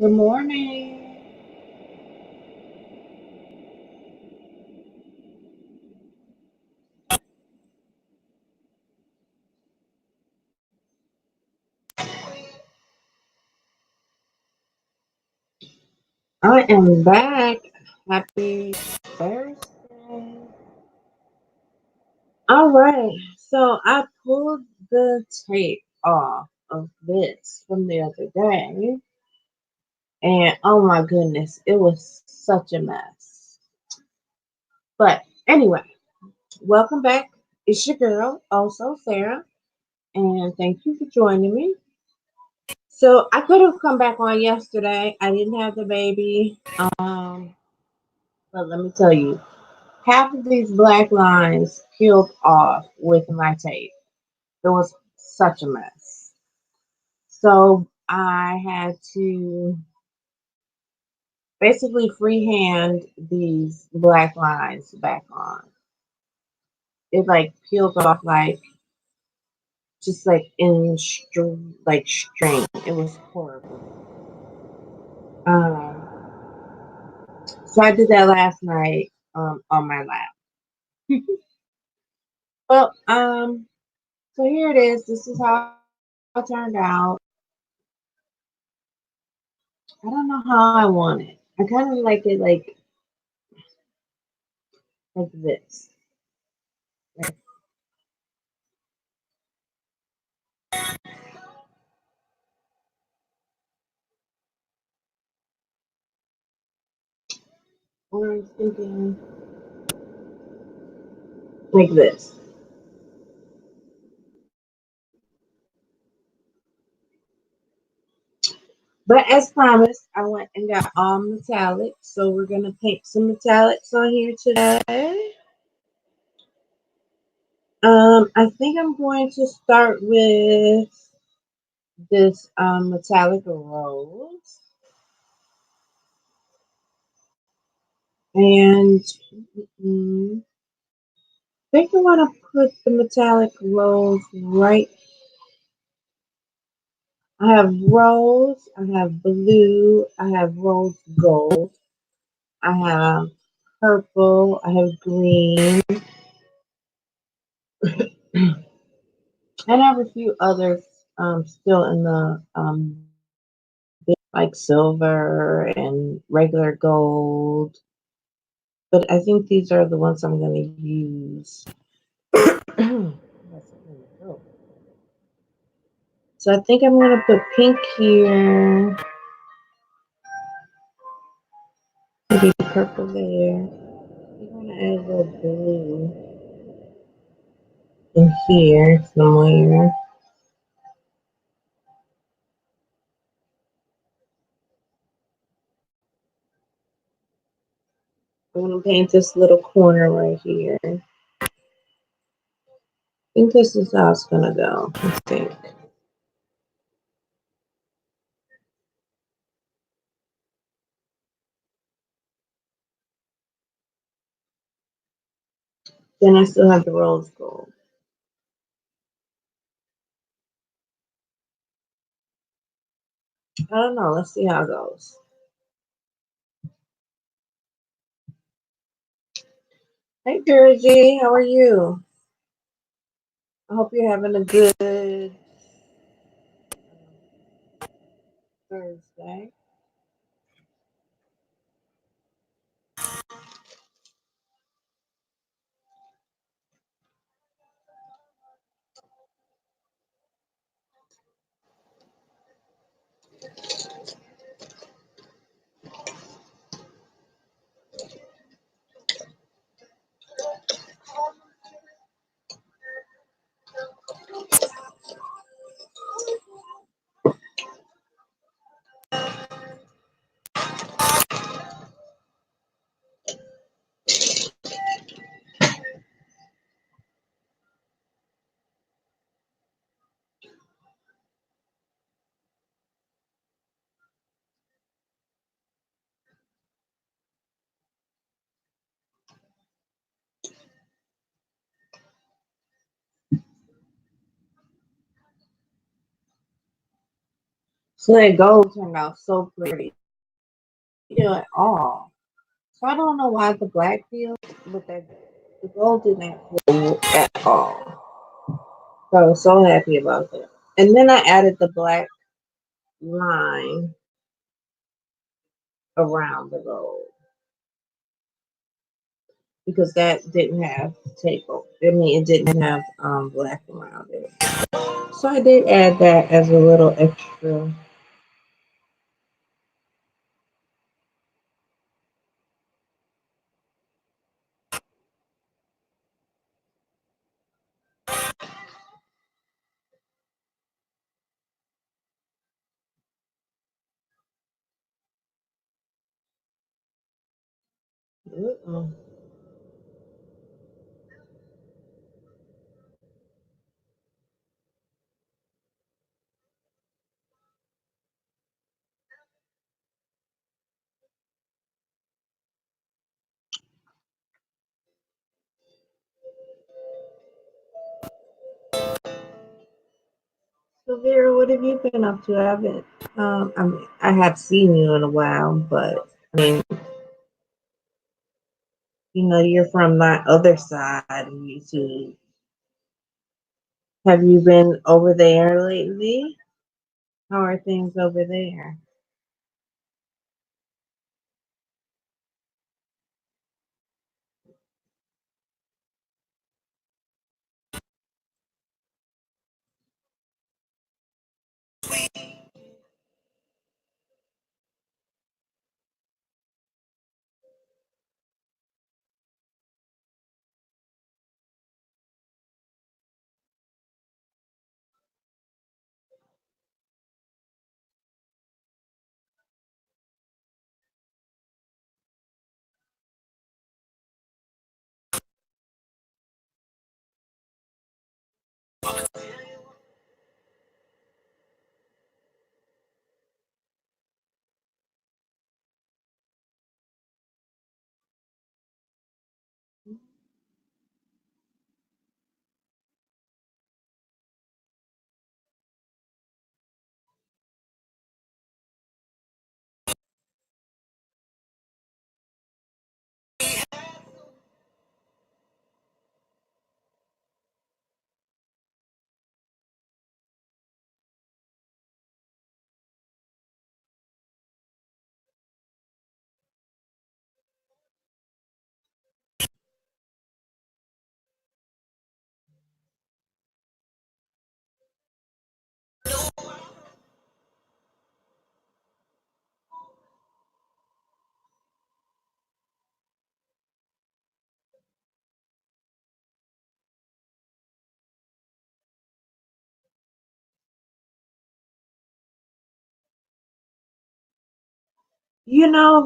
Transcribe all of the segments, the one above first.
Good morning. I am back. Happy Thursday. All right. So I pulled the tape off of this from the other day. And oh my goodness, it was such a mess. But anyway, welcome back. It's your girl, also Sarah. And thank you for joining me. So I could have come back on yesterday. I didn't have the baby. But let me tell you, half of these black lines peeled off with my tape. It was such a mess. So I had to basically freehand these black lines back on. It like peeled off like just like in like string. It was horrible. Um, so I did that last night on my lap. Well, so here it is. This is how it turned out. I don't know how I want it. I kind of like it like this. Like, or I'm thinking like this. But as promised, I went and got all metallic. So we're gonna paint some metallics on here today. I think I'm going to start with this metallic rose, and mm, I think I want to put the metallic rose right. I have rose, I have blue, I have rose gold, I have purple, I have green, and I have a few others still in the like silver and regular gold. But I think these are the ones I'm going to use. So I think I'm going to put pink here, maybe purple there. I'm going to add a little blue in here somewhere. I'm going to paint this little corner right here. I think this is how it's going to go, I think. Then I still have the rose gold. I don't know. Let's see how it goes. Hey, Georgie. How are you? I hope you're having a good Thursday. So that gold turned out so pretty. Feel at all. So I don't know why the black feels, but that the gold did not feel at all. So I was so happy about that. And then I added the black line around the gold because that didn't have tape. I mean, it didn't have black around it. So I did add that as a little extra. Uh-uh. So Vera, what have you been up to? I haven't. I mean, I have seen you in a while, but I mean, you're from my other side of YouTube. Have you been over there lately? How are things over there?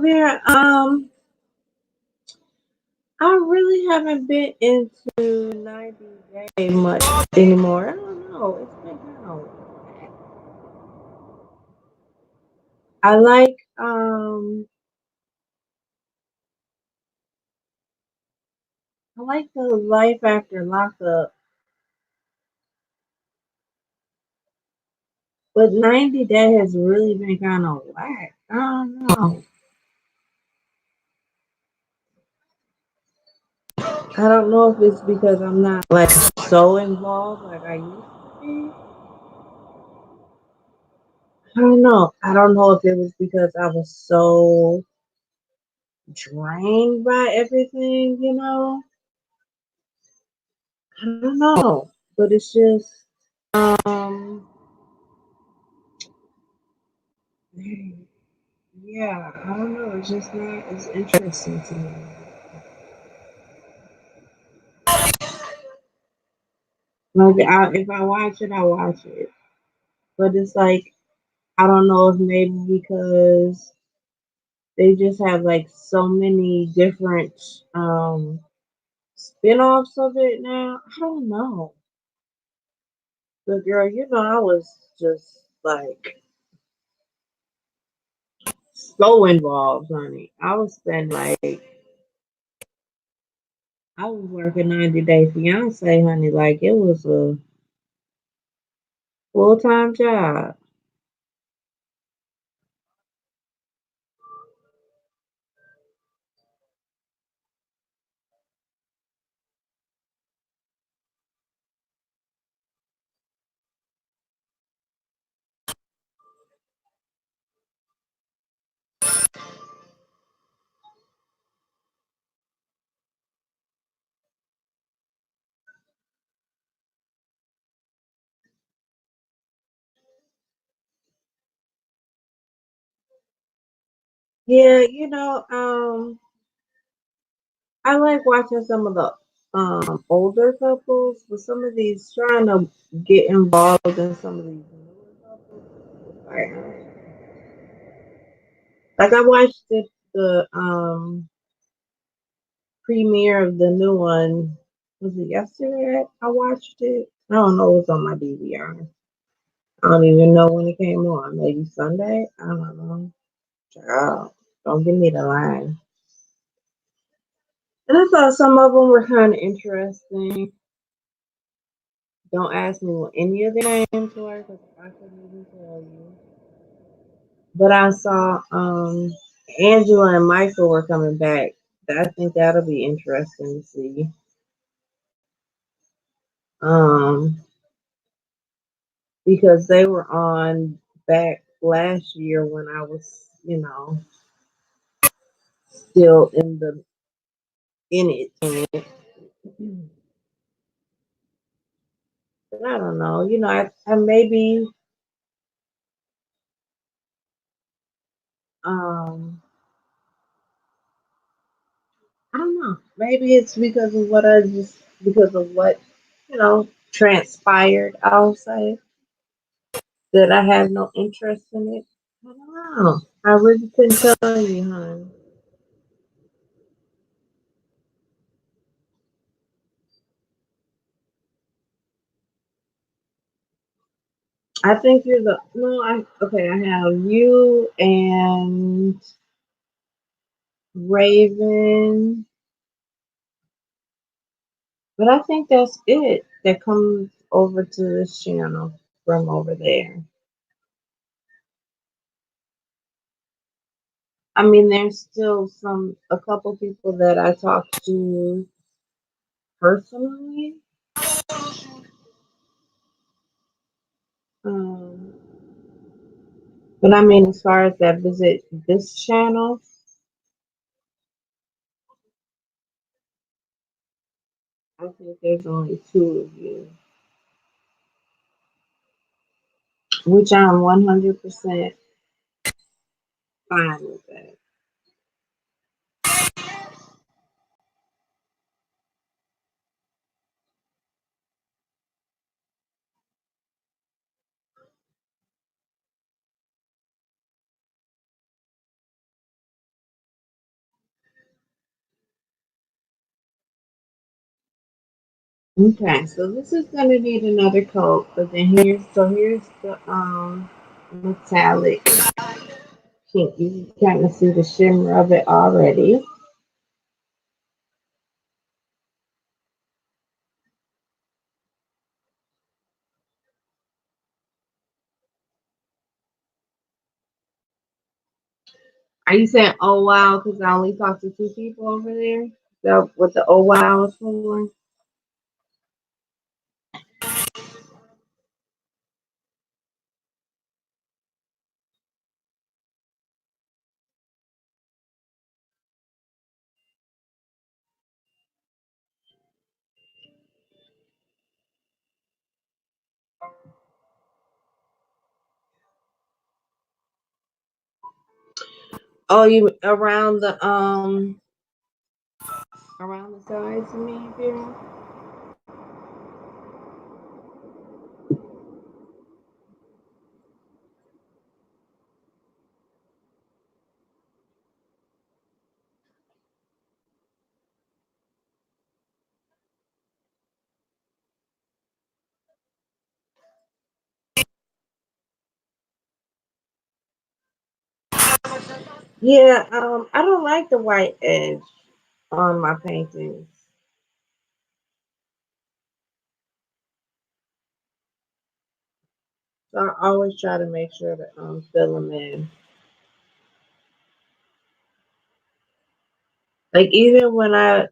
Vera, I really haven't been into 90 Day much anymore. I don't know. It's been kind of. I I like the life after lockup, but 90 Day has really been kind of whack. I don't know. I don't know if it's because I'm not like so involved like I used to be. I don't know. I don't know if it was because I was so drained by everything. I don't know. But it's just um yeah, I don't know. It's just not as interesting to me. Like if I watch it, I watch it. But it's like I don't know if maybe because they just have like so many different spin-offs of it now. I don't know. But girl, I was just like so involved, honey. I was spending like I was working 90 Day Fiance, honey, like it was a full-time job. Yeah, I like watching some of the older couples, but some of these trying to get involved in some of these newer couples. Like I watched the premiere of the new one. Was it yesterday? I watched it. I don't know. It was on my DVR. I don't even know when it came on. Maybe Sunday. I don't know. Child, don't give me the line. And I thought some of them were kind of interesting. Don't ask me what any of their names were because I couldn't even tell you. But I saw Angela and Michael were coming back. I think that'll be interesting to see. Um, because they were on back last year when I was, still in it. But I don't know. I maybe um I don't know. Maybe it's because of what transpired. I'll say that I have no interest in it. I don't know. I really couldn't tell you, hon. I think you're the no. I okay. I have you and Raven, but I think that's it that comes over to this channel from over there. I mean, there's still a couple people that I talk to personally. Um, but I mean, as far as that visit this channel, I think there's only two of you, which I'm 100% fine with that. Okay, so this is gonna need another coat, but then here's the metallic pink. You can kind of see the shimmer of it already. Are you saying oh wow because I only talked to two people over there? Is that what the oh wow is for? Oh, you around the sides of me, girl? Yeah, I don't like the white edge on my paintings. So I always try to make sure to fill them in. Like even when I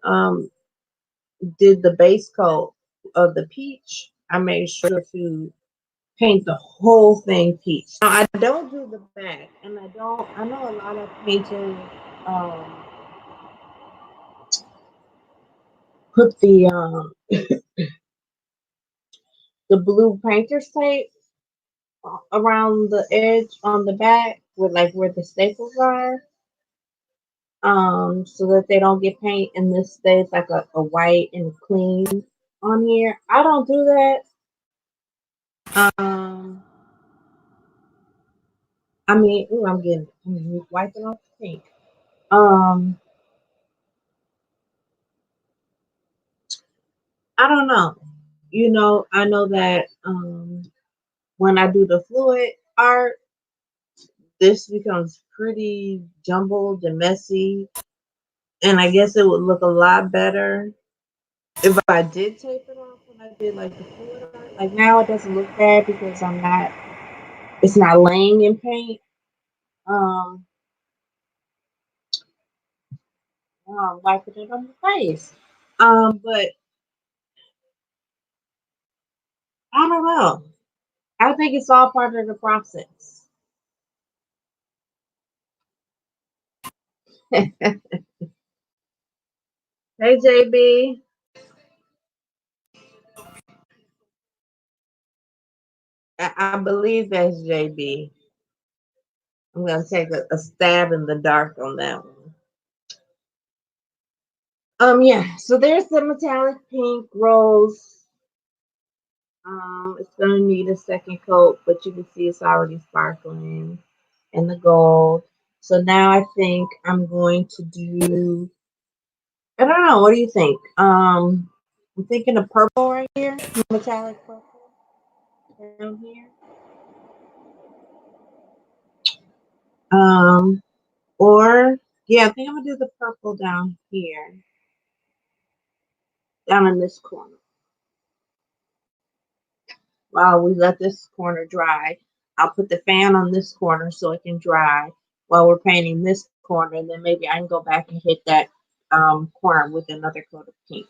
did the base coat of the peach, I made sure to paint the whole thing peach. Now I don't do the back, and I don't. I know a lot of painters um, put the blue painter's tape around the edge on the back with like where the staples are. so that they don't get paint and this stays like a white and clean on here. I don't do that. Um, I mean, ooh, I'm wiping off the pink. Um, I don't know. I know that when I do the fluid art, this becomes pretty jumbled and messy, and I guess it would look a lot better if I did tape it off when I did like the fluid art. Like now, it doesn't look bad because it's not laying in paint. Um, wiping it on the face. But I don't know. I think it's all part of the process. Hey JB, I believe that's JB. I'm gonna take a stab in the dark on that one. Yeah. So there's the metallic pink rose. It's gonna need a second coat, but you can see it's already sparkling in the gold. So now I think I'm going to do. I don't know. What do you think? I'm thinking of purple right here, metallic purple down here. Um, or yeah, I think I'm gonna do the purple down here, down in this corner. While we let this corner dry, I'll put the fan on this corner so it can dry while we're painting this corner. And then maybe I can go back and hit that corner with another coat of pink.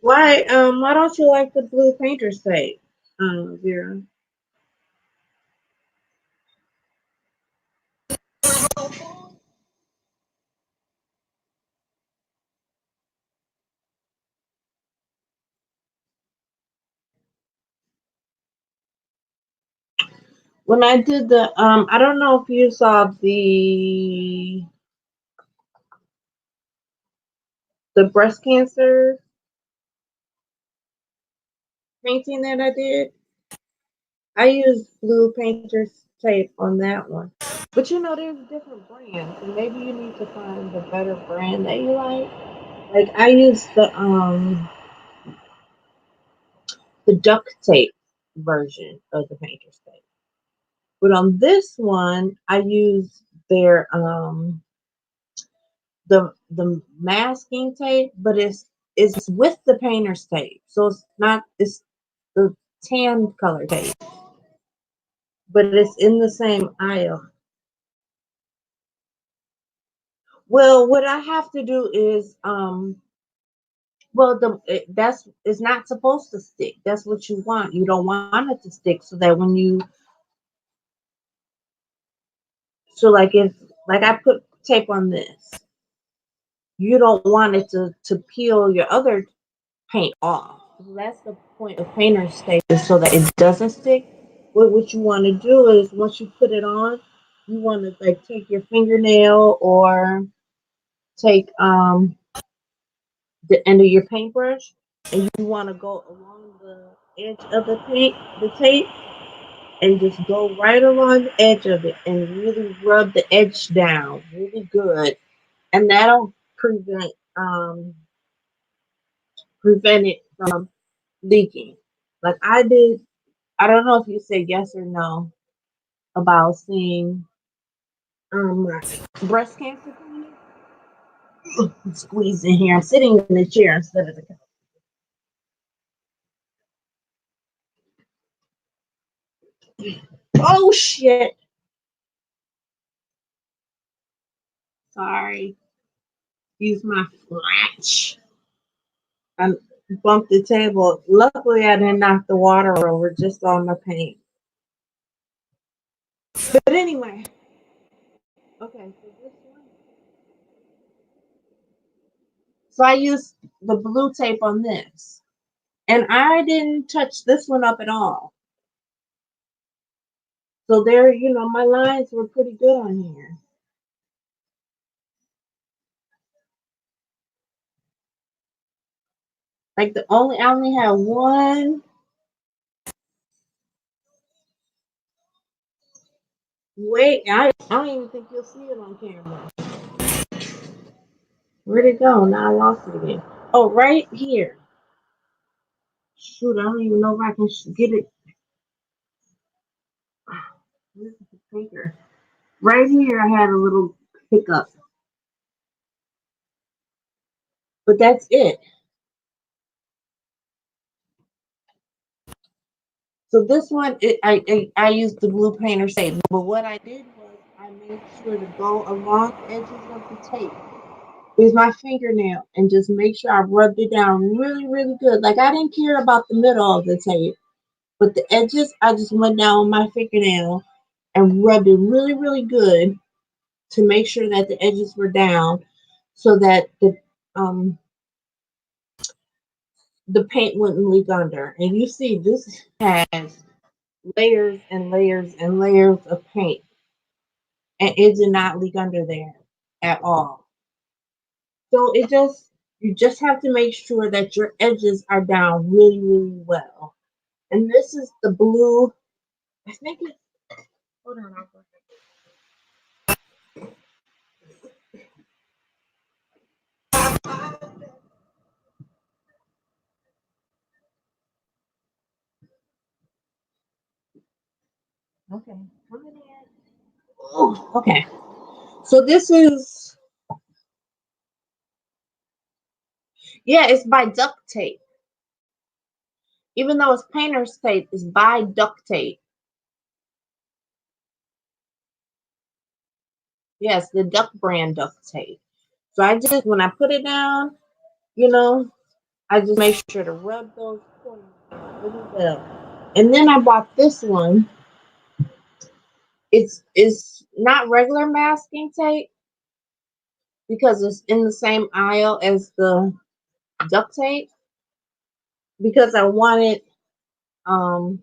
Why don't you like the blue painter's tape, Vera? When I did I don't know if you saw the breast cancer painting that I did. I used blue painter's tape on that one. But there's different brands, and maybe you need to find the better brand that you like. Like I used the duct tape version of the painter's tape. But on this one, I used their the masking tape, but it's with the painter's tape. So it's the tan color tape, but it's in the same aisle. Well, what I have to do is well that's it's not supposed to stick. That's what you want. You don't want it to stick so that when you so like if like I put tape on this, you don't want it to peel your other paint off. So that's the point of painter's tape is so that it doesn't stick. What you want to do is once you put it on, you want to like take your fingernail or take the end of your paintbrush, and you want to go along the edge of the tape, and just go right along the edge of it and really rub the edge down really good, and that'll prevent it from leaking. Like I did. I don't know if you said yes or no about seeing my breast cancer clinic. I'm squeezing here. I'm sitting in the chair instead of the couch. Oh shit. Sorry. Use my French. I bumped the table. Luckily, I didn't knock the water over, just on my paint. But anyway, okay. So I used the blue tape on this, and I didn't touch this one up at all. So there, my lines were pretty good on here. Like I only had one. Wait, I don't even think you'll see it on camera. Where'd it go? Now I lost it again. Oh, right here. Shoot, I don't even know if I can get it. Where's the finger? Right here, I had a little hiccup, but that's it. So this one, I used the blue painter tape, but what I did was I made sure to go along the edges of the tape with my fingernail and just make sure I rubbed it down really, really good. Like I didn't care about the middle of the tape, but the edges, I just went down with my fingernail and rubbed it really, really good to make sure that the edges were down so that the paint wouldn't leak under. And you see this has layers and layers and layers of paint, and it did not leak under there at all. So you just have to make sure that your edges are down really, really well. And this is the blue. I think it's, hold on. Okay. Oh, okay. So this is, yeah, it's by duct tape. Even though it's painter's tape, it's by duct tape. Yes, the duck brand duct tape. So when I put it down, you know, I just make sure to rub those corners down really well. And then I bought this one. It's not regular masking tape because it's in the same aisle as the duct tape because I wanted um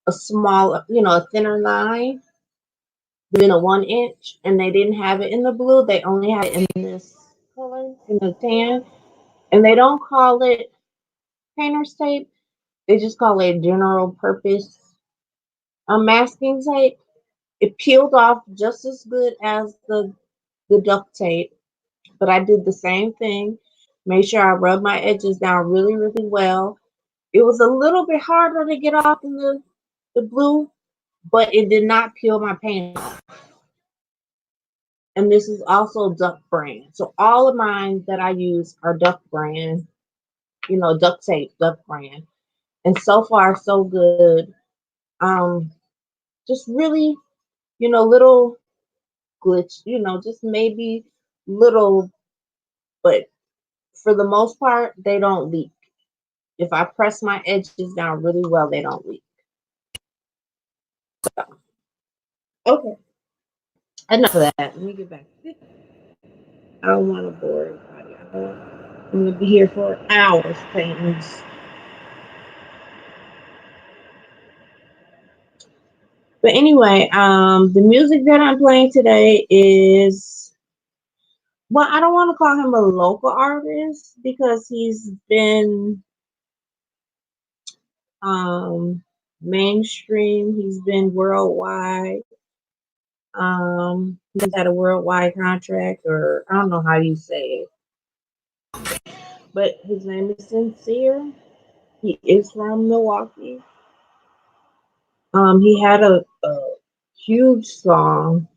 a small, a thinner line than a 1 inch, and they didn't have it in the blue. They only had it in this color, in the tan, and they don't call it painter's tape. They just call it general purpose masking tape. It peeled off just as good as the duct tape, but I did the same thing. Made sure I rubbed my edges down really, really well. It was a little bit harder to get off than the blue, but it did not peel my paint off. And this is also duck brand. So all of mine that I use are duck brand, duct tape, duck brand. And so far, so good. Um, just really, little glitch, just maybe little, but for the most part, they don't leak. If I press my edges down really well, they don't leak. So, okay, enough of that. Let me get back. I don't want to bore everybody. I'm going to be here for hours painting. But anyway, the music that I'm playing today is, well, I don't want to call him a local artist because he's been um, mainstream. He's been worldwide. He's had a worldwide contract, or I don't know how you say it, but his name is Sincere. He is from Milwaukee. He had a huge song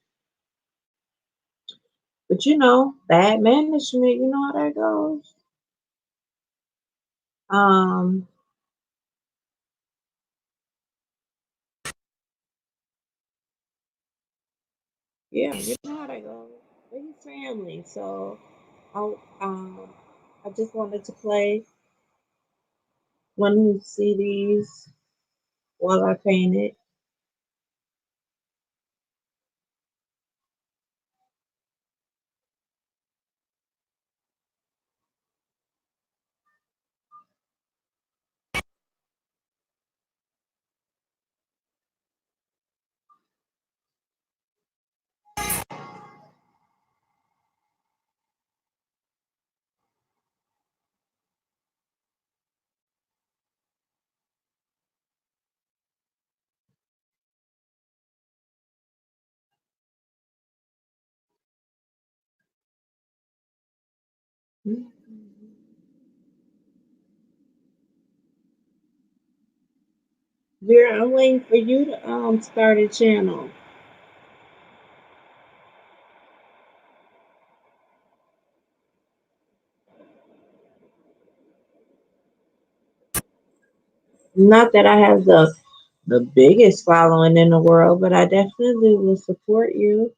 But you know, bad management, you know how that goes. Um, yeah, you know how that goes. We're family, so I I just wanted to play one of his CDs while I painted. Vera, I'm waiting for you to start a channel. Not that I have the biggest following in the world, but I definitely will support you.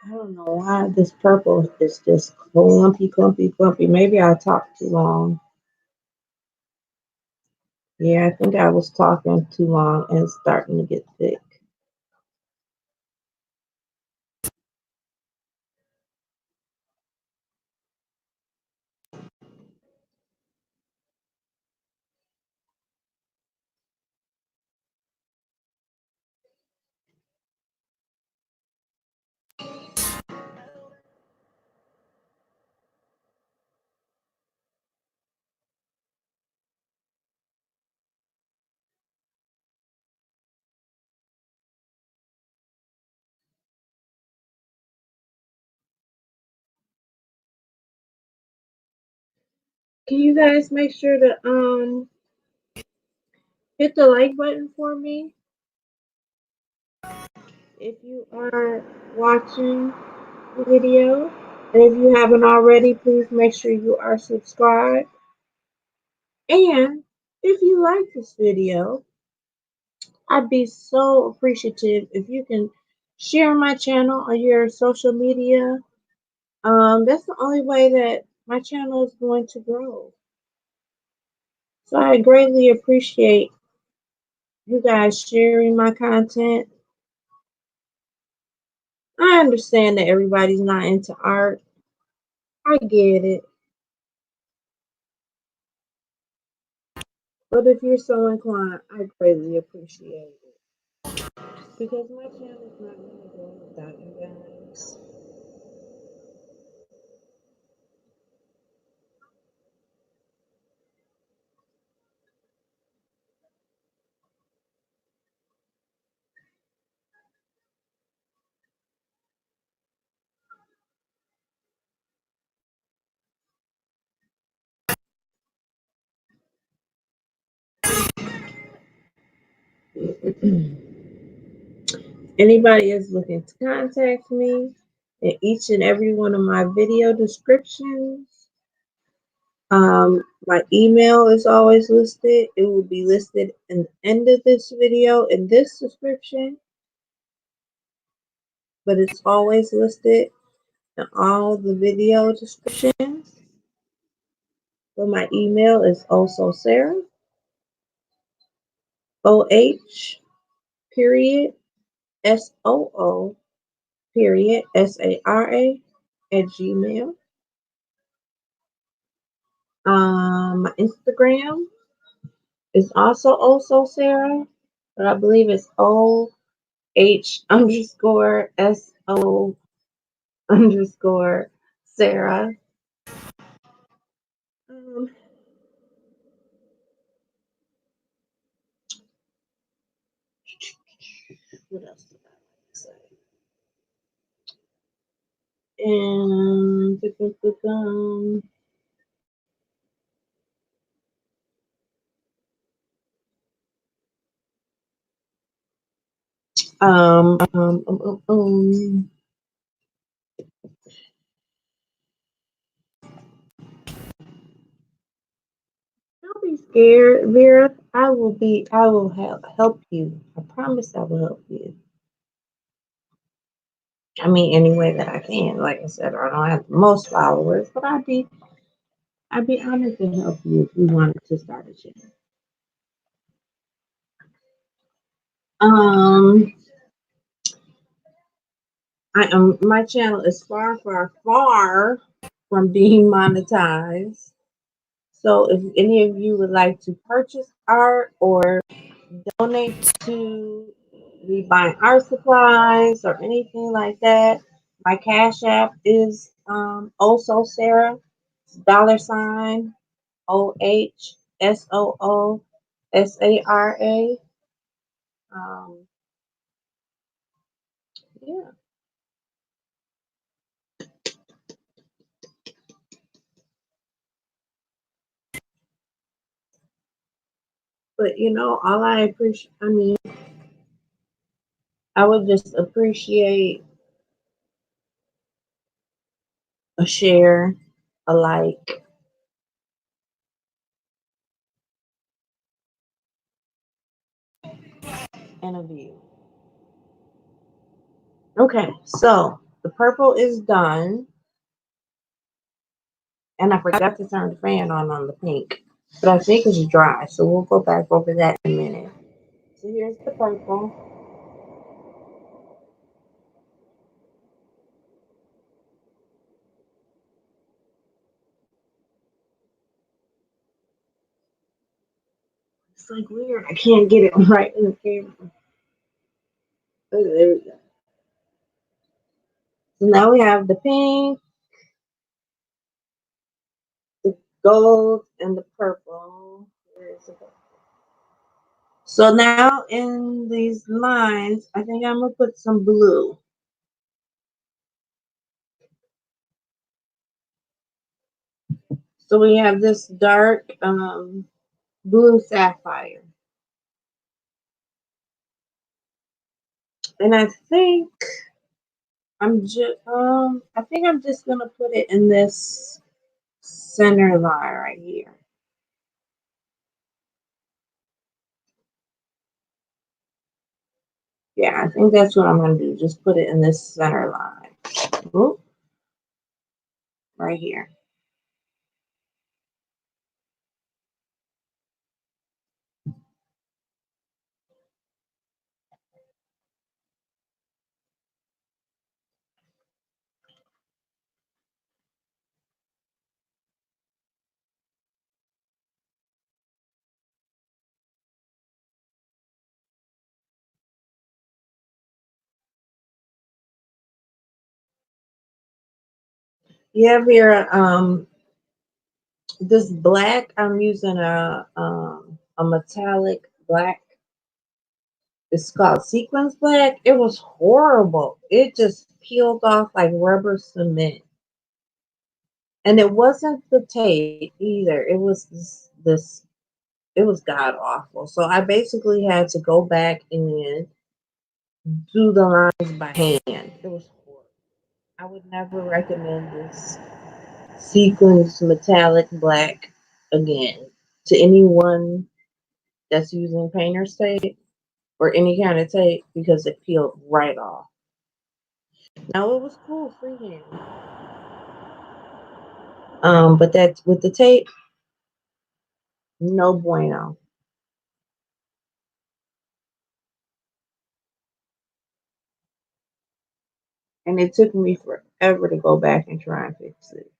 I don't know why this purple is just clumpy, clumpy, clumpy. Maybe I talked too long. Yeah, I think I was talking too long and it's starting to get thick. Can you guys make sure to hit the like button for me if you are watching the video? And if you haven't already, please make sure you are subscribed. And if you like this video, I'd be so appreciative if you can share my channel on your social media. That's the only way that my channel is going to grow. So I greatly appreciate you guys sharing my content. I understand that everybody's not into art. I get it. But if you're so inclined, I greatly appreciate it. Because my channel is not going to grow without you guys. Anybody is looking to contact me in each and every one of my video descriptions. My email is always listed. It will be listed in the end of this video in this description, but it's always listed in all the video descriptions. So my email is Oh.Soo.Sara, OH period SOO period SARA at Gmail. My Instagram is also Oh.Soo.Sara, but I believe it's OH_SO_Sarah. Um, What else did I like to say? And um, um, um, um, um, don't be scared, Vera. I will help you. I promise I will help you. I mean, any way that I can. Like I said, I don't have the most followers, but I'd be honored to help you if you wanted to start a channel. Um, my channel is far, far, far from being monetized. So if any of you would like to purchase art or donate to me buying art supplies or anything like that, my Cash App is Oh.Soo.Sara, $ OHSOOSARA. Um, yeah, but all I appreciate, I mean, I would just appreciate a share, a like, and a view. Okay, so the purple is done, and I forgot to turn the fan on the pink, but I think it's dry, so we'll go back over that in a minute. So here's the purple. It's like weird. I can't get it right in the camera. Oh, there we go. So now we have the pink, the gold, and the purple. Where is it? So now in these lines, I think I'm gonna put some blue. So we have this dark blue sapphire. And I think I'm just gonna put it in this center line right here. Yeah, I think that's what I'm gonna do. Just put it in this center line. Oop, right here. Yeah, Vera, this black, I'm using a metallic black. It's called sequence black. It was horrible. It just peeled off like rubber cement. And it wasn't the tape either. It was this it was god awful. So I basically had to go back and do the lines by hand. It was horrible. I would never recommend this sequence metallic black again to anyone that's using painter's tape or any kind of tape because it peeled right off. Now it was cool freehand. But that with the tape, no bueno. And it took me forever to go back and try and fix it.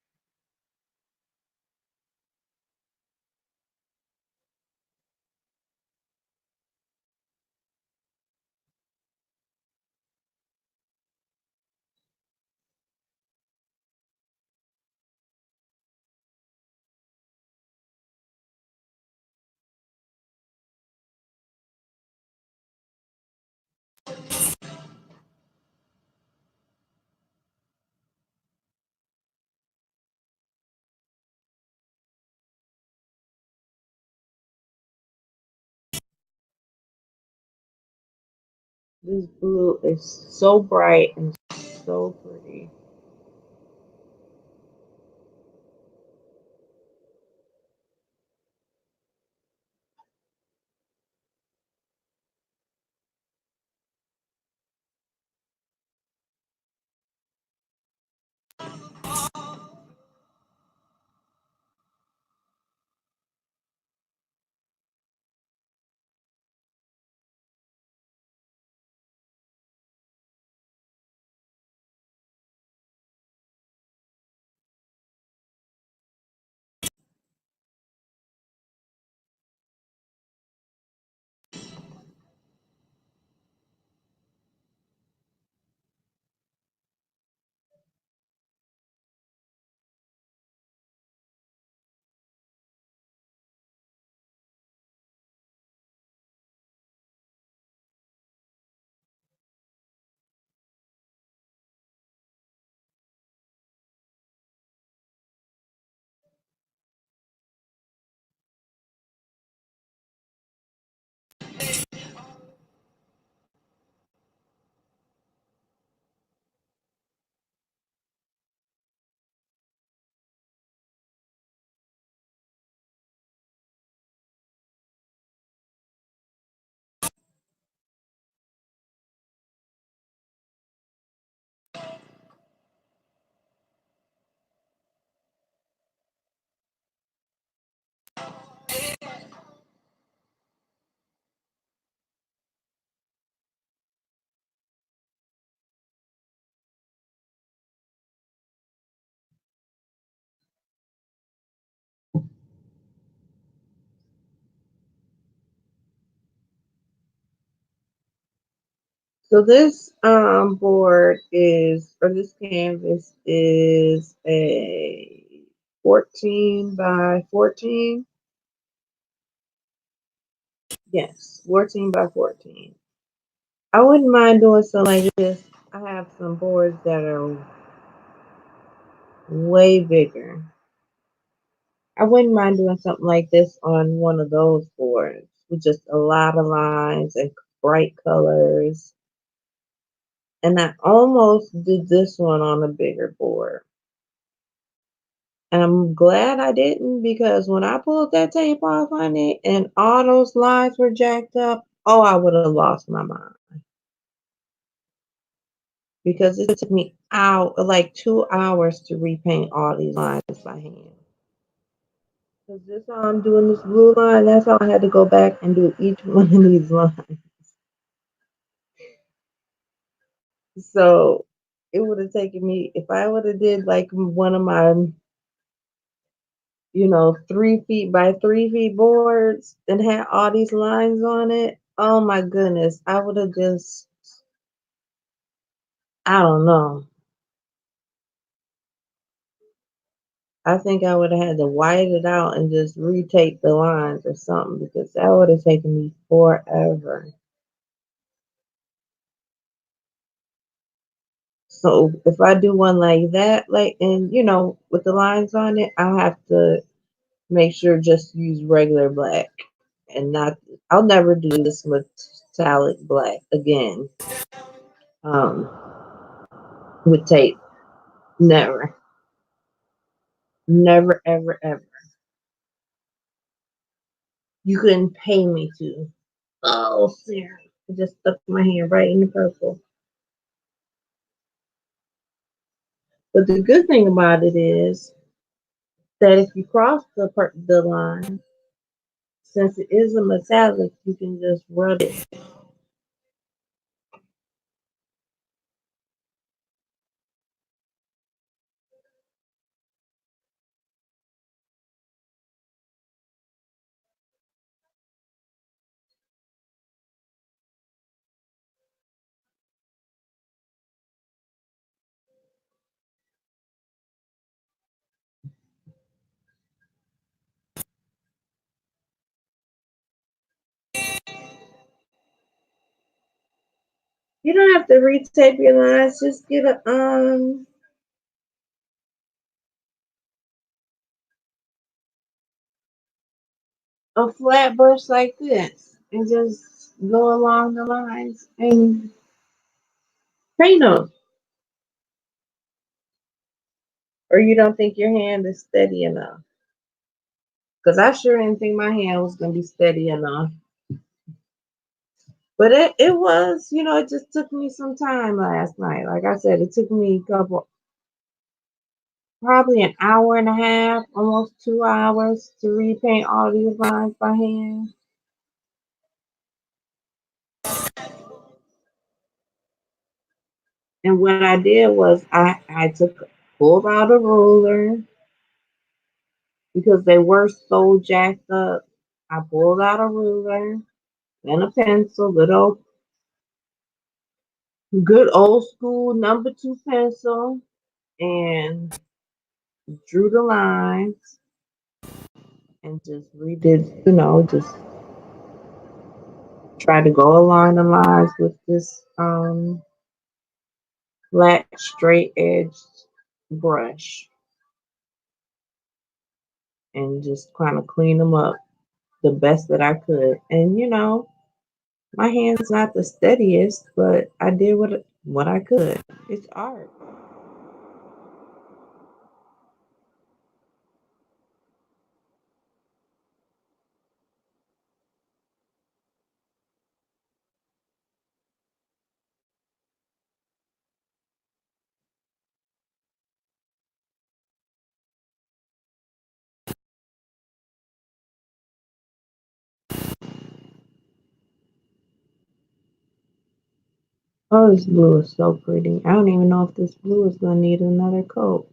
This blue is so bright and so pretty. So this board is, or this canvas is a 14 by 14. Yes, 14 by 14. I wouldn't mind doing something like this. I have some boards that are way bigger. I wouldn't mind doing something like this on one of those boards with just a lot of lines and bright colors. And I almost did this one on a bigger board. And I'm glad I didn't, because when I pulled that tape off on it and all those lines were jacked up, oh, I would have lost my mind. Because it took me out like 2 hours to repaint all these lines by hand. Because this how I'm doing this blue line, that's how I had to go back and do each one of these lines. So it would have taken me, if I would have did like one of my, 3 feet by 3 feet boards and had all these lines on it, oh my goodness, I would have just, I don't know. I think I would have had to white it out and just retake the lines or something, because that would have taken me forever. So if I do one like that, like, and with the lines on it, I'll have to make sure just use regular black and not, I'll never do this metallic black again. Um, with tape. Never. Never, ever, ever. You couldn't pay me to. Oh, Sarah. I just stuck my hand right in the purple. But the good thing about it is that if you cross the line, since it is a metallic, you can just rub it. You don't have to retape your lines. Just get a flat brush like this and just go along the lines and Paint them. Or you don't think your hand is steady enough? Because I sure didn't think my hand was going to be steady enough. But it was, it just took me some time last night. Like I said, it took me probably an hour and a half, almost 2 hours to repaint all these lines by hand. And what I did was I pulled out a ruler because they were so jacked up. I pulled out a ruler and a pencil, good old school number 2 pencil, and drew the lines and just redid, just try to go along the lines with this flat straight edged brush and just kind of clean them up the best that I could. And my hand's not the steadiest, but I did what I could. It's art. Oh, this blue is so pretty. I don't even know if this blue is gonna need another coat.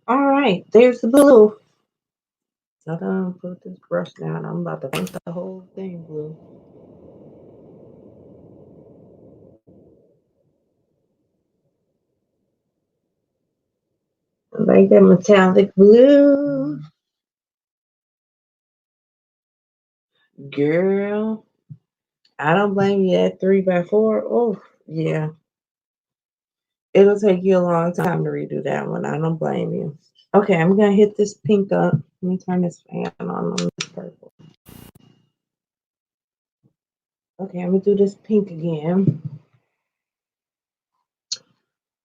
All right, there's the blue. So I'm put this brush down. I'm about to paint the whole thing blue. I like that metallic blue. Girl, I don't blame you at 3x4. Oh, yeah. It'll take you a long time to redo that one. I don't blame you. Okay, I'm gonna hit this pink up. Let me turn this fan on this purple. Okay, I'm gonna do this pink again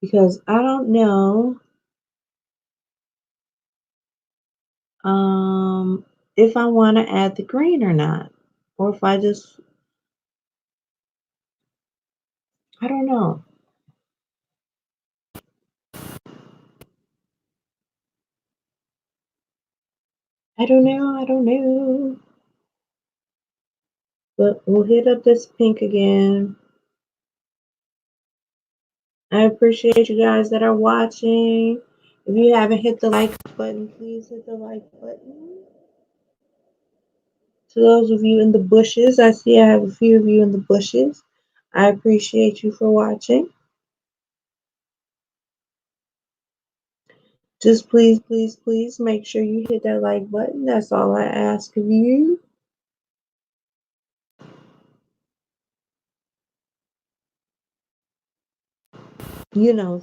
because I don't know um if I want to add the green or not, or if I don't know. I don't know. I don't know. But we'll hit up this pink again. I appreciate you guys that are watching. If you haven't hit the like button, please hit the like button. To those of you in the bushes, I see I have a few of you in the bushes. I appreciate you for watching. Just please, please, please make sure you hit that like button. That's all I ask of you. If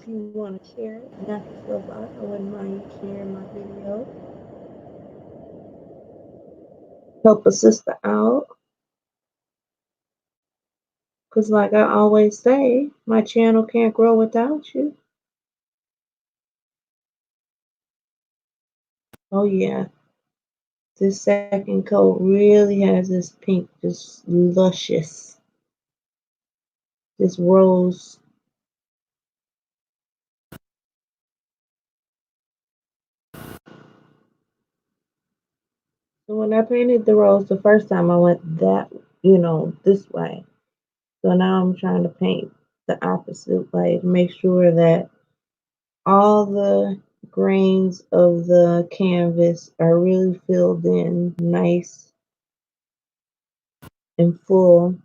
you want to share it, knock yourself out. I wouldn't mind you sharing my video. Help a sister out. Because, like I always say, my channel can't grow without you. Oh yeah, this second coat really has this pink, just luscious, this rose. So when I painted the rose the first time, I went that, this way. So now I'm trying to paint the opposite way to make sure that all the grains of the canvas are really filled in nice and full.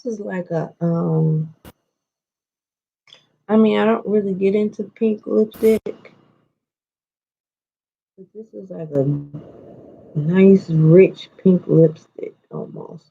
This is like I don't really get into pink lipstick, but this is like a nice rich pink lipstick almost.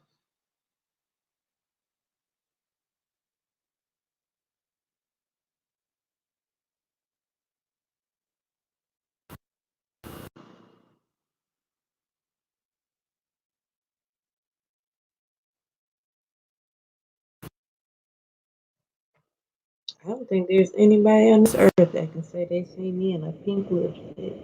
I don't think there's anybody on this earth that can say they see me in a pink lipstick.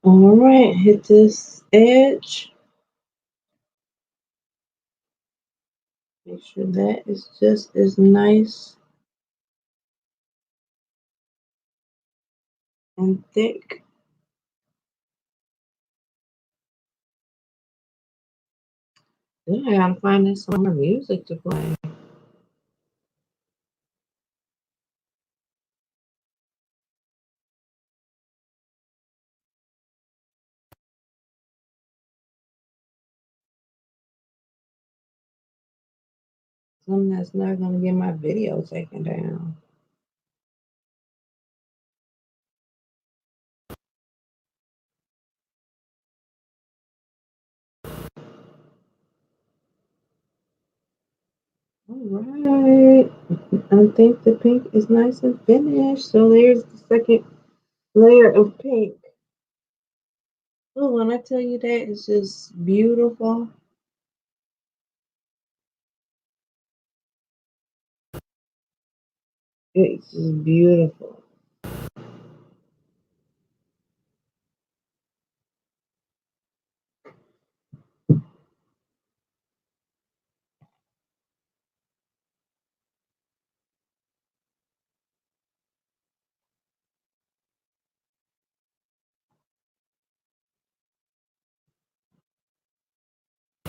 All right, hit this edge. Make sure that is just as nice and thick. Then I gotta find this summer music to play. Something that's not gonna get my video taken down. All right. I think the pink is nice and finished. So there's the second layer of pink. Oh, when I tell you that, it's just beautiful. It's just beautiful.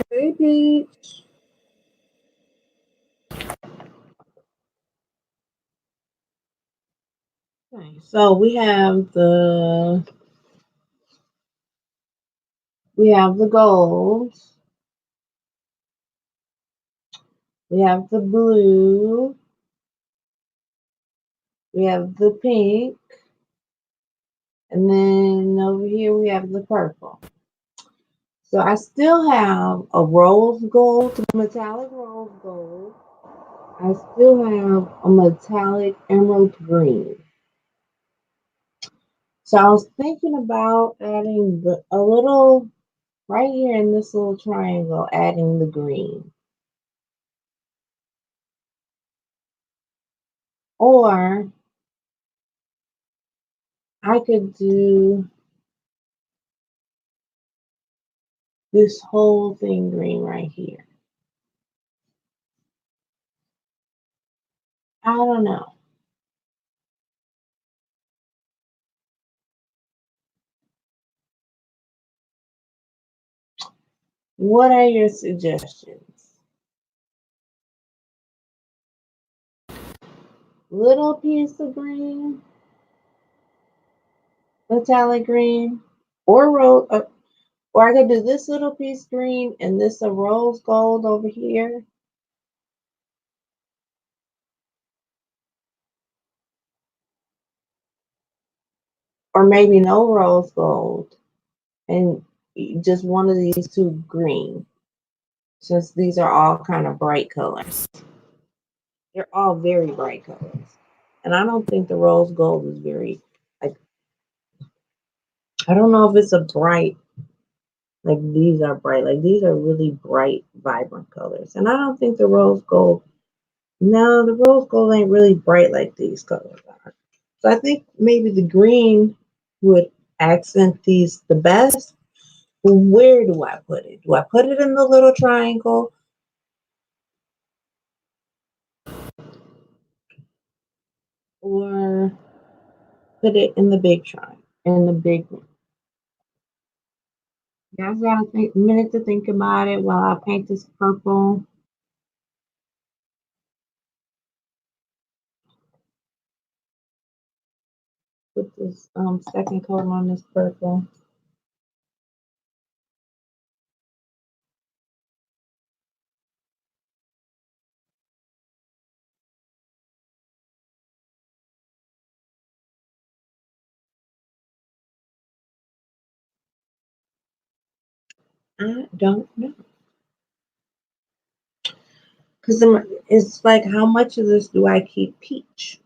Baby. Okay, so we have the gold, we have the blue, we have the pink, and then over here we have the purple. So I still have a rose gold, metallic rose gold. I still have a metallic emerald green. So I was thinking about adding a little right here in this little triangle, adding the green. Or I could do this whole thing green right here. I don't know. What are your suggestions? Little piece of green, metallic green, or or I could do this little piece green and this a rose gold over here, or maybe no rose gold and just one of these two green, since these are all kind of bright colors. They're all very bright colors. And I don't think the rose gold is very, like, I don't know if it's a bright, like these are bright, like these are really bright, vibrant colors. And I don't think the rose gold, no, the rose gold ain't really bright like these colors are. So I think maybe the green would accent these the best. Where do I put it? Do I put it in the little triangle or put it in the big triangle? In the big one. You guys gotta take a minute to think about it while I paint this purple. Put this second coat on this purple. I don't know. Because it's like, how much of this do I keep peach?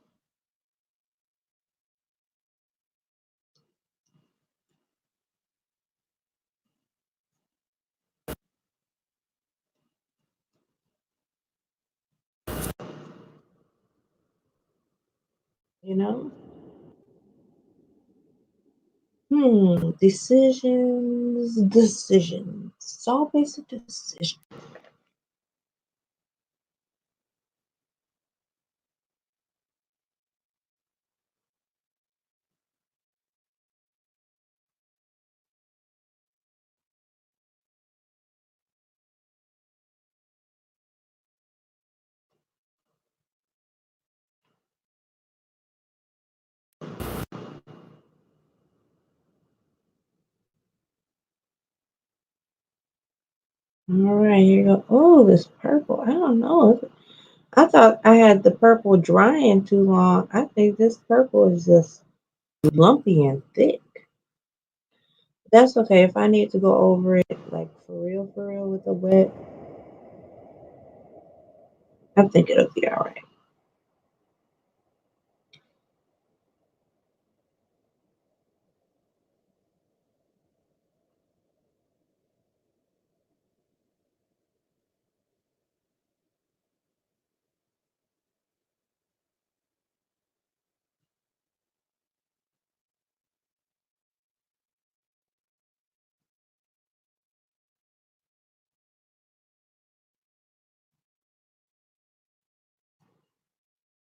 You know? Decisions. It's always a decision. All right, here you go. Oh, this purple. I don't know. I thought I had the purple drying too long. I think this purple is just lumpy and thick. That's okay. If I need to go over it, like for real, with a wet, I think it'll be all right.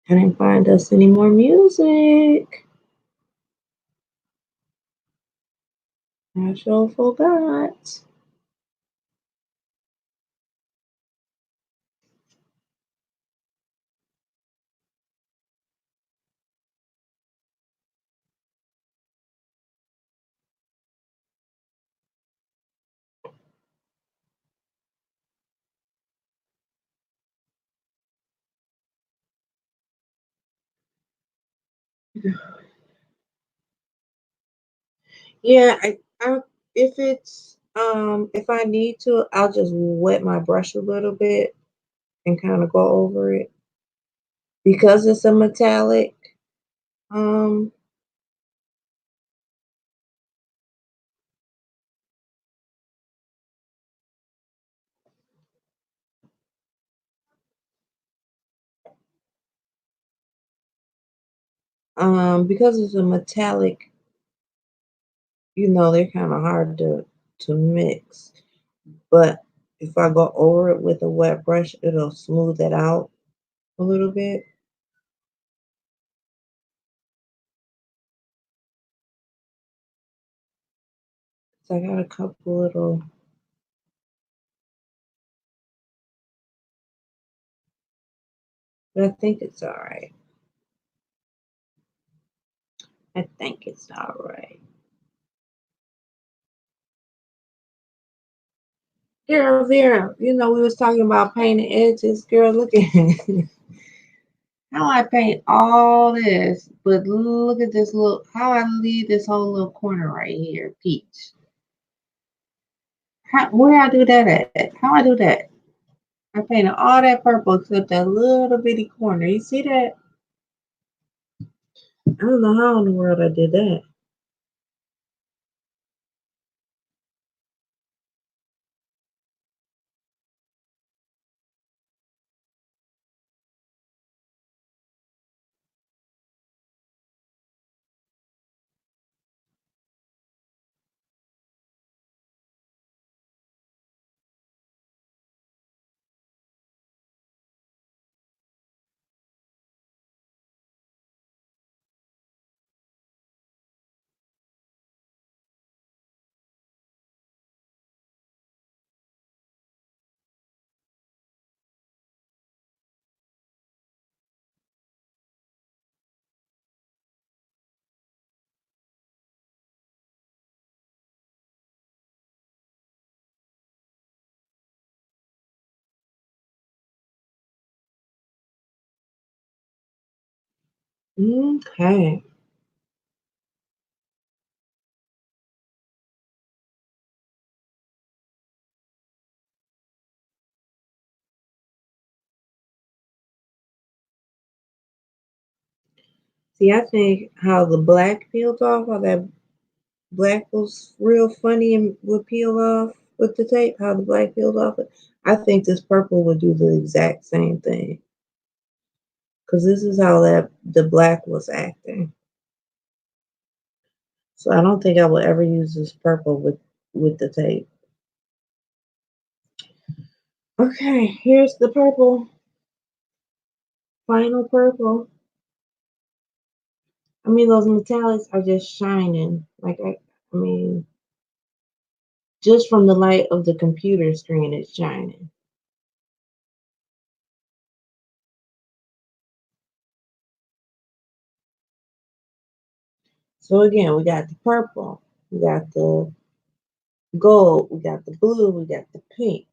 I didn't find us any more music. I sure forgot. Yeah, if it's if I need to, I'll just wet my brush a little bit and kind of go over it because it's a metallic. Um, because it's a metallic, they're kind of hard to mix. But if I go over it with a wet brush, it'll smooth it out a little bit. So I got a couple little, but I think it's all right. I think it's all right. Girl, Vera, we was talking about painting edges. Girl, look at how I paint all this, but look at this little, how I leave this whole little corner right here, peach. Where I do that at? How I do that? I painted all that purple except that little bitty corner. You see that? I don't know how in the world I did that. Okay. See, I think how the black peeled off, how that black was real funny and would peel off with the tape, how the black peeled off. I think this purple would do the exact same thing. Because this is how that the black was acting. So I don't think I will ever use this purple with the tape. Okay, here's the purple. Final purple. I mean, those metallics are just shining. Like I mean, just from the light of the computer screen, it's shining. So again, we got the purple, we got the gold, we got the blue, we got the pink.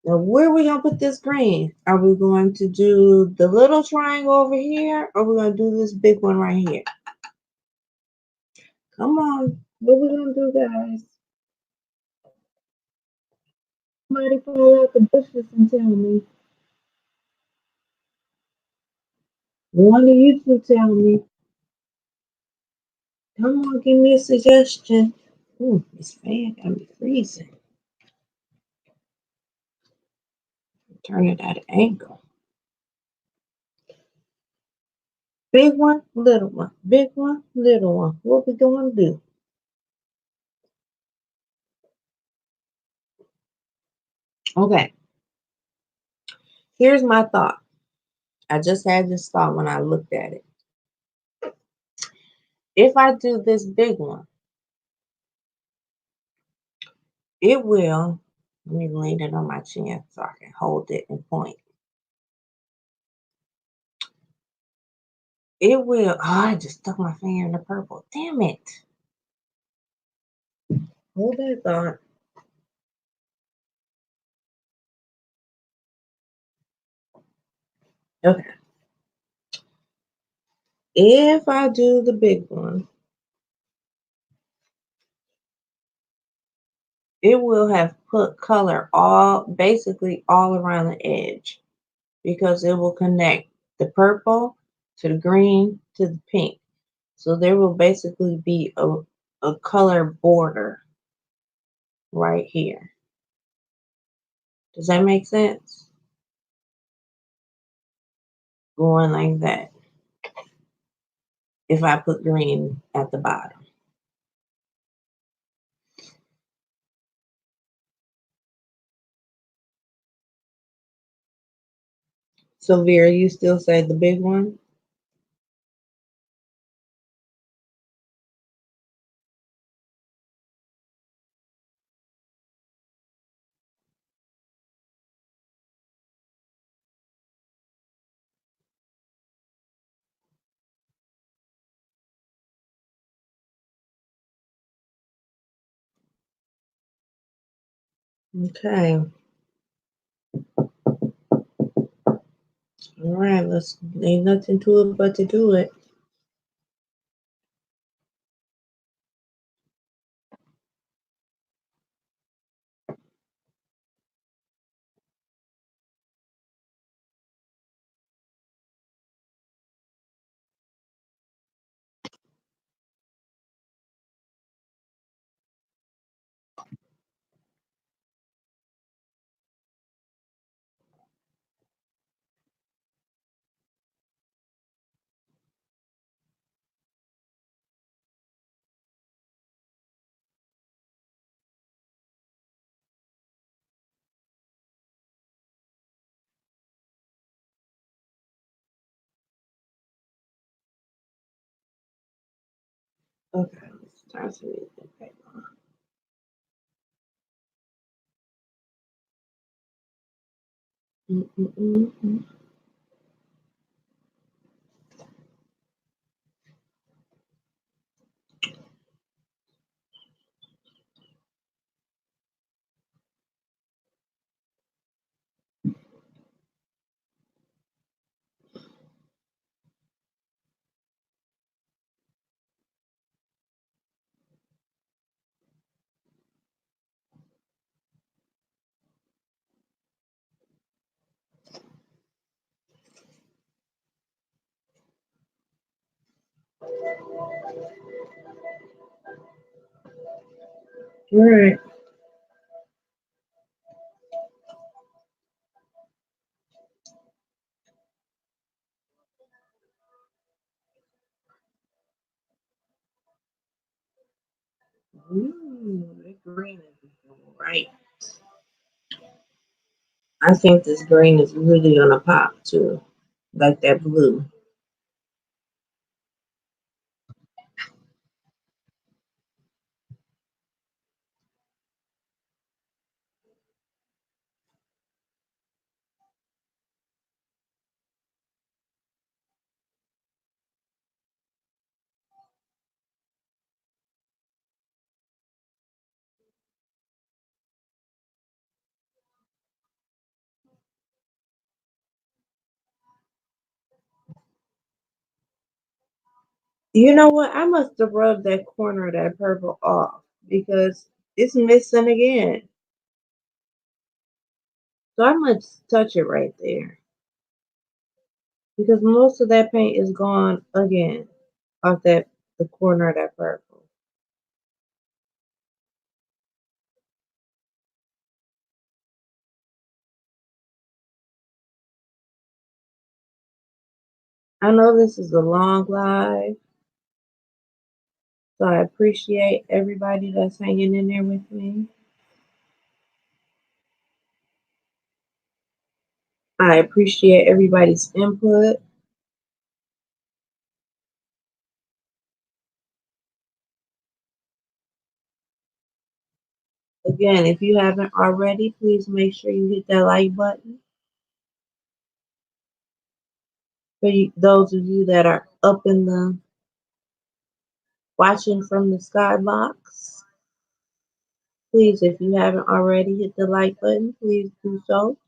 Now, where are we gonna put this green? Are we going to do the little triangle over here, or we're gonna do this big one right here? Come on, what we gonna do, guys? Somebody fall out the bushes and tell me. One of you two tell me. Come on, give me a suggestion. Ooh, this fan got me freezing. Turn it at an angle. Big one, little one. Big one, little one. What we gonna do? Okay, here's my thought. I just had this thought when I looked at it. If I do this big one, it will, let me lean it on my chin so I can hold it and point. It will, oh, I just stuck my finger in the purple. Damn it. Hold that thought. Okay. If I do the big one, it will have put color basically all around the edge because it will connect the purple to the green to the pink. So there will basically be a color border right here. Does that make sense? Going like that if I put green at the bottom. So Vera, you still say the big one? Okay. All right. Let's. Ain't nothing to it but to do it. Okay. Let's start to read the paper. Mm-mm-mm-mm. All right. Ooh, that green is right. I think this green is really gonna pop too, like that blue. You know what? I must have rubbed that corner of that purple off because it's missing again. So I must touch it right there because most of that paint is gone again off that the corner of that purple. I know this is a long live, so I appreciate everybody that's hanging in there with me. I appreciate everybody's input. Again, if you haven't already, please make sure you hit that like button. For you, those of you that are up in the watching from the skybox, please, if you haven't already hit the like button, please do so.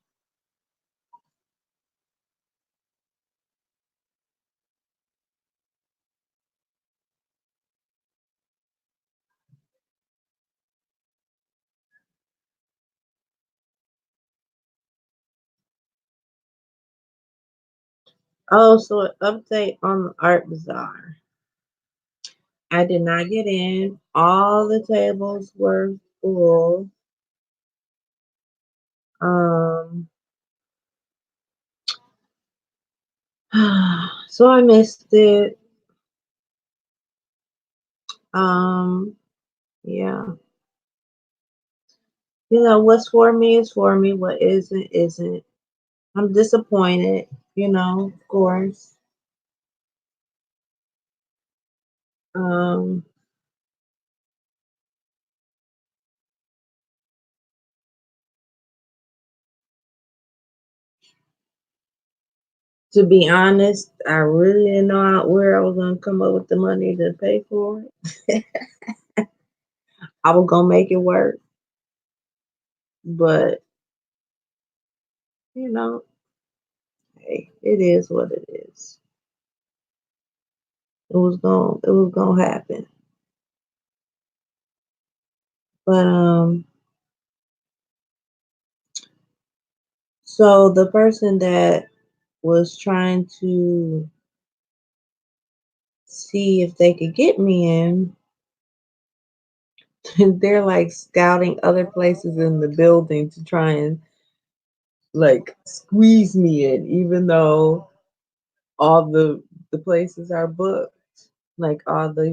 Oh, so an update on the art bazaar. I did not get in. All the tables were full. Um, so I missed it. Um, yeah. You know, what's for me is for me. What isn't, isn't. I'm disappointed. of course. Um, to be honest, I really didn't know where I was gonna come up with the money to pay for it. I was gonna make it work, but you know, hey, it is what it is. It was gonna happen. But so the person that was trying to see if they could get me in, they're like scouting other places in the building to try and like squeeze me in, even though all the places are booked. Like all the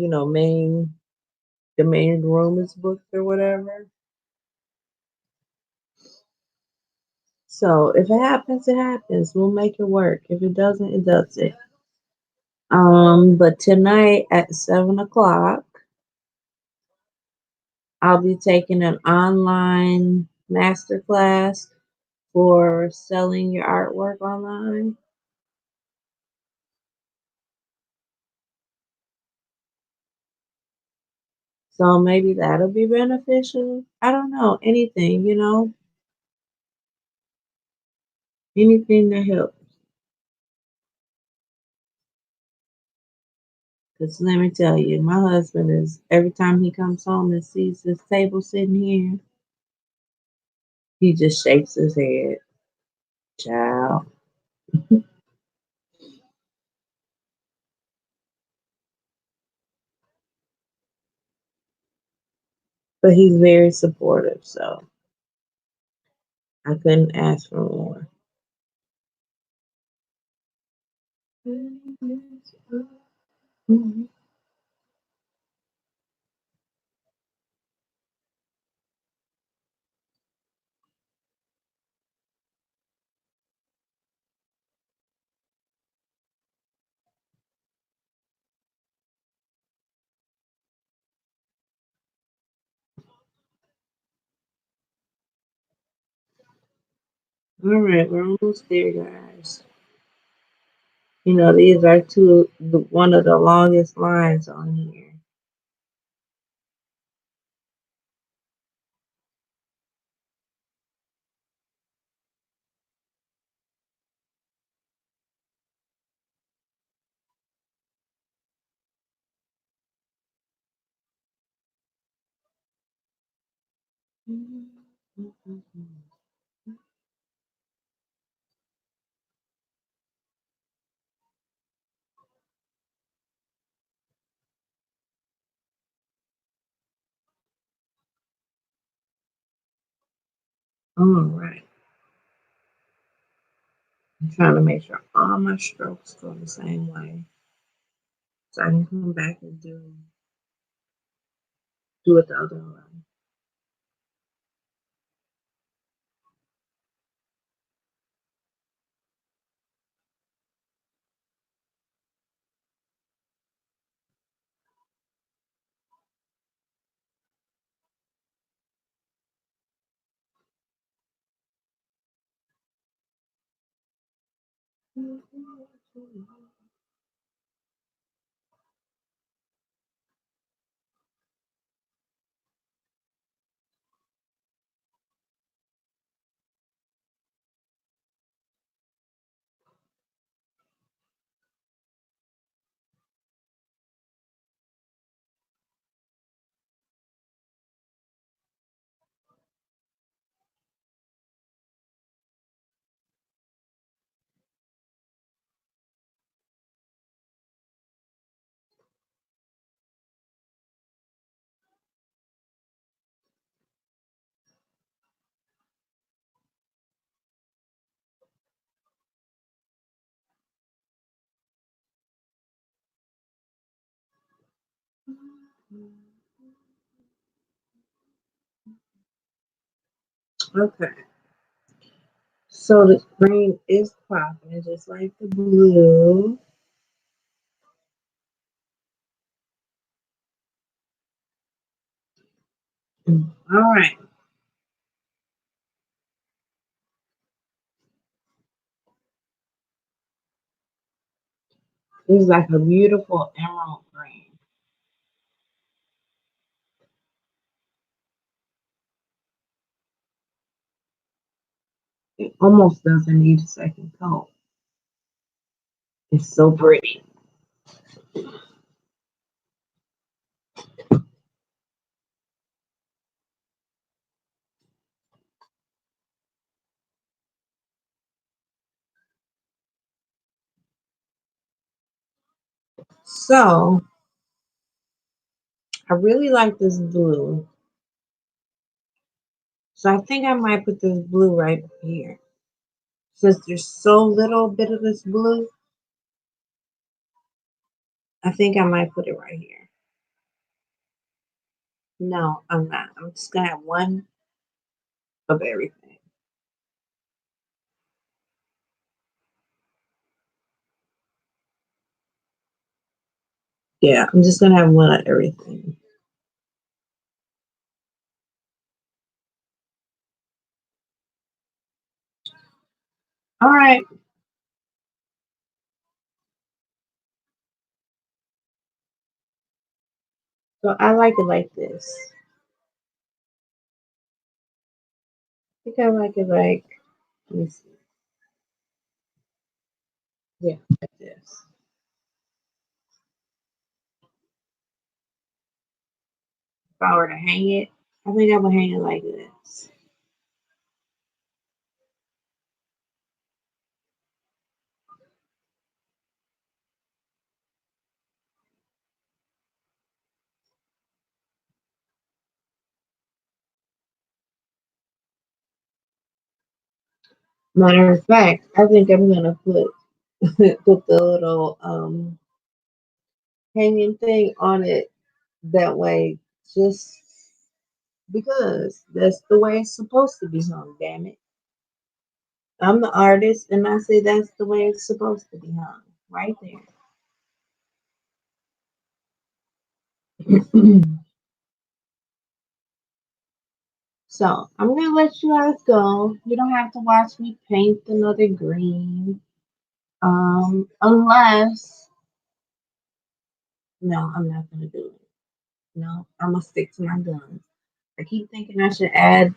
the main room is booked or whatever. So if it happens, it happens. We'll make it work. If it doesn't, it doesn't. But tonight at 7 o'clock, I'll be taking an online masterclass for selling your artwork online. So maybe that'll be beneficial. I don't know. Anything, anything that helps. Because let me tell you, my husband is, every time he comes home and sees this table sitting here, he just shakes his head. Child. But he's very supportive, so I couldn't ask for more. All right, we're almost there, guys. These are one of the longest lines on here. All right. I'm trying to make sure all my strokes go the same way. So I can come back and do it the other way. Okay. So the green is popping just like the blue. All right. It's like a beautiful emerald green. It almost doesn't need a second coat. It's so pretty. So I really like this blue. So I think I might put this blue right here. Since there's so little bit of this blue, I think I might put it right here. No, I'm not. I'm just gonna have one of everything. Yeah, I'm just gonna have one of everything. All right. So I like it like this. I think I like it like, let me see. Yeah, like this. If I were to hang it, I think I would hang it like this. Matter of fact, I think I'm gonna put put the little hanging thing on it that way, just because that's the way it's supposed to be hung. Damn it! I'm the artist, and I say that's the way it's supposed to be hung, right there. So I'm gonna let you guys go. You don't have to watch me paint another green. Unless no, I'm not gonna do it. No, I'm gonna stick to my guns. I keep thinking I should add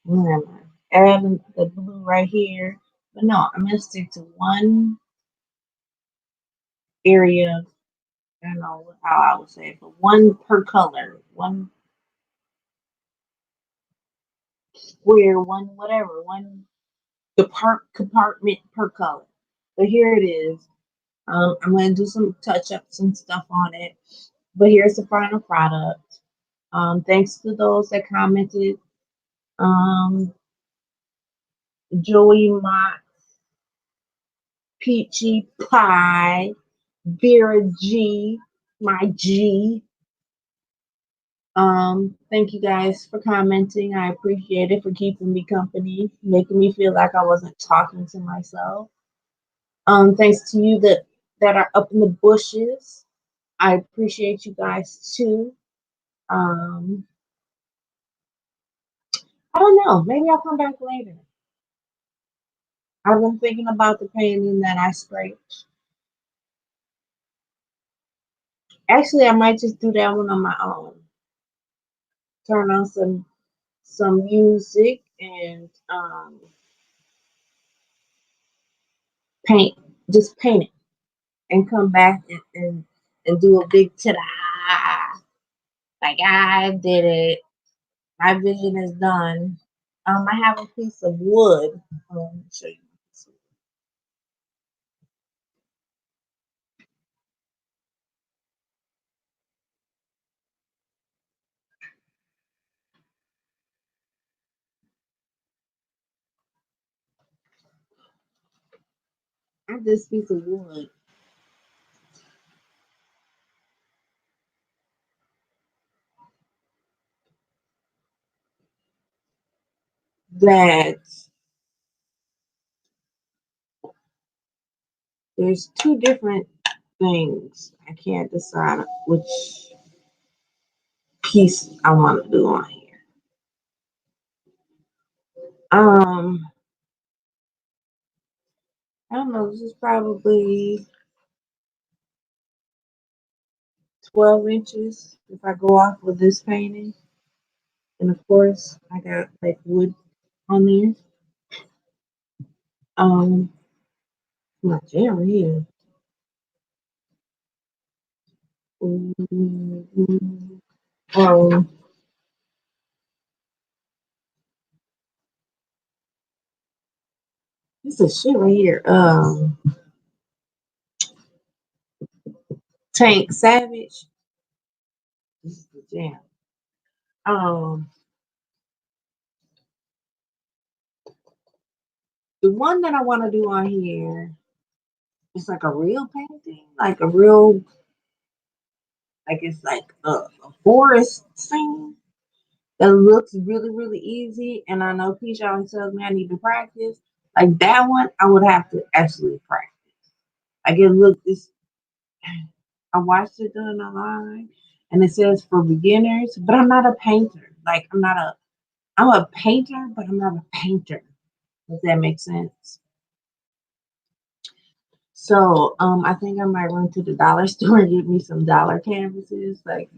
where am I? Add the blue right here. But no, I'm gonna stick to one area. I don't know how I would say it, but one per color, one square, one whatever, one compartment per color. But here it is. I'm gonna do some touch ups and stuff on it. But here's the final product. Thanks to those that commented. Um, Joey Mott, Peachy Pie, Vera G, my G. Thank you guys for commenting. I appreciate it for keeping me company, making me feel like I wasn't talking to myself. Thanks to you that are up in the bushes. I appreciate you guys too. Um, I don't know. Maybe I'll come back later. I've been thinking about the painting that I sprayed. Actually, I might just do that one on my own. Turn on some music and paint. Just paint it and come back and do a big ta-da. Like I did it. My vision is done. I have a piece of wood. Let me show you. I have this piece of wood that There's two different things. I can't decide which piece I want to do on here. I don't know. This is probably 12 inches if I go off with this painting. And of course, I got like wood on there. Um, my jam here. Um, this is shit right here. Tank Savage. This is the jam. Um, the one that I want to do on here is like a real painting, like a real, like it's like a forest scene that looks really, really easy. And I know Peach always tells me I need to practice. Like that one, I would have to actually practice. Like it look this. I watched it done online, and it says for beginners, but I'm not a painter. Like I'm a painter, but I'm not a painter. Does that make sense? So, I think I might run to the dollar store and get me some dollar canvases, like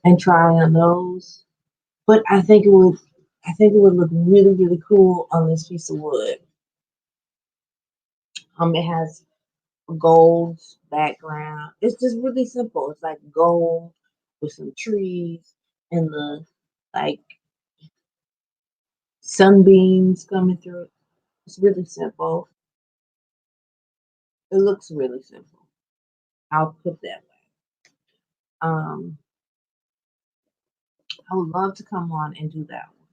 and try on those. But I think it would look really, really cool on this piece of wood. It has a gold background. It's just really simple. It's like gold with some trees and the like sunbeams coming through. It's really simple. It looks really simple. I'll put that way. Um, I would love to come on and do that one.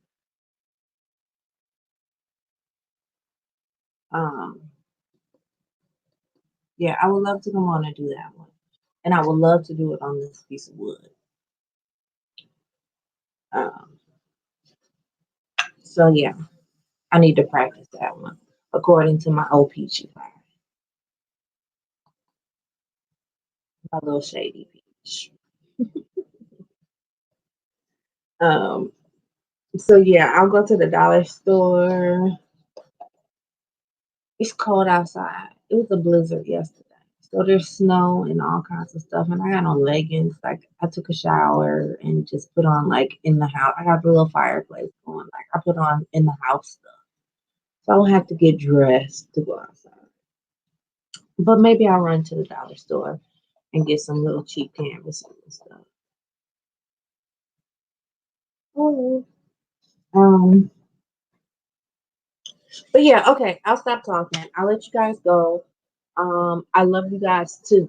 Yeah, I would love to come on and do that one. And I would love to do it on this piece of wood. Um, so yeah, I need to practice that one according to my old peachy pie, my little shady peach. Um, so yeah, I'll go to the dollar store. It's cold outside. It was a blizzard yesterday. So there's snow and all kinds of stuff. And I got on leggings. Like I took a shower and just put on like in the house. I got the little fireplace going. Like I put on in the house stuff. So I don't have to get dressed to go outside. But maybe I'll run to the dollar store and get some little cheap canvases and stuff. Oh. Um, but yeah, okay, I'll stop talking. I'll let you guys go. I love you guys to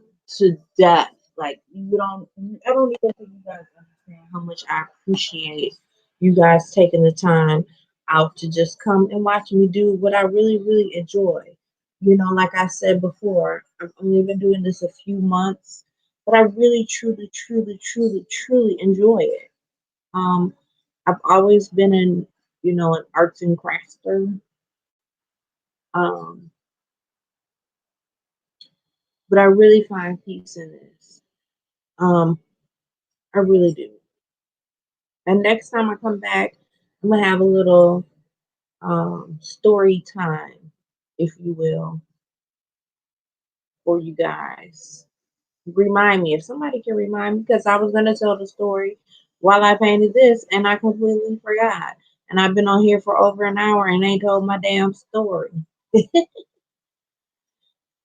death. Like I don't even think you guys understand how much I appreciate you guys taking the time out to just come and watch me do what I really, really enjoy. Like I said before, I've only been doing this a few months, but I really, truly, truly, truly, truly enjoy it. Um, I've always been an arts and crafter. Um, but I really find peace in this. Um, I really do. And next time I come back, I'm gonna have a little story time, if you will, for you guys. Remind me if somebody can remind me because I was gonna tell the story while I painted this and I completely forgot. And I've been on here for over an hour and ain't told my damn story.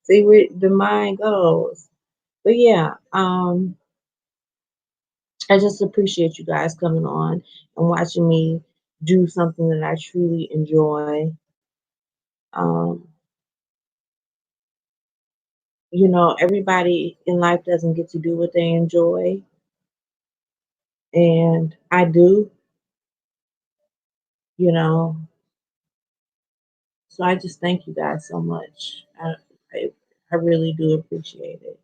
See where the mind goes. But yeah, I just appreciate you guys coming on and watching me do something that I truly enjoy. Um, everybody in life doesn't get to do what they enjoy, and I do, you know. So I just thank you guys so much. I, I really do appreciate it.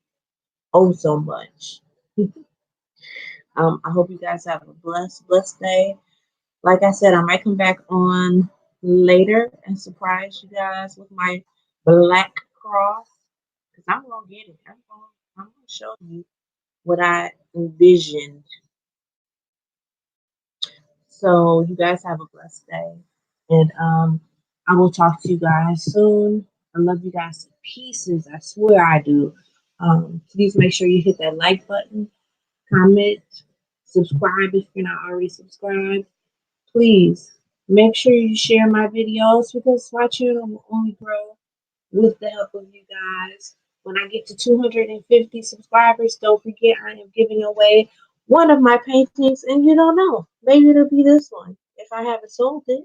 Oh, so much. I hope you guys have a blessed day. Like I said, I might come back on later and surprise you guys with my black cross. Because I'm going to get it. I'm gonna show you what I envisioned. So you guys have a blessed day. And I will talk to you guys soon. I love you guys to pieces. I swear I do. Please make sure you hit that like button, comment, subscribe if you're not already subscribed. Please make sure you share my videos because my channel will only grow with the help of you guys. When I get to 250 subscribers, don't forget I am giving away one of my paintings, and you don't know. Maybe it'll be this one if I haven't sold it.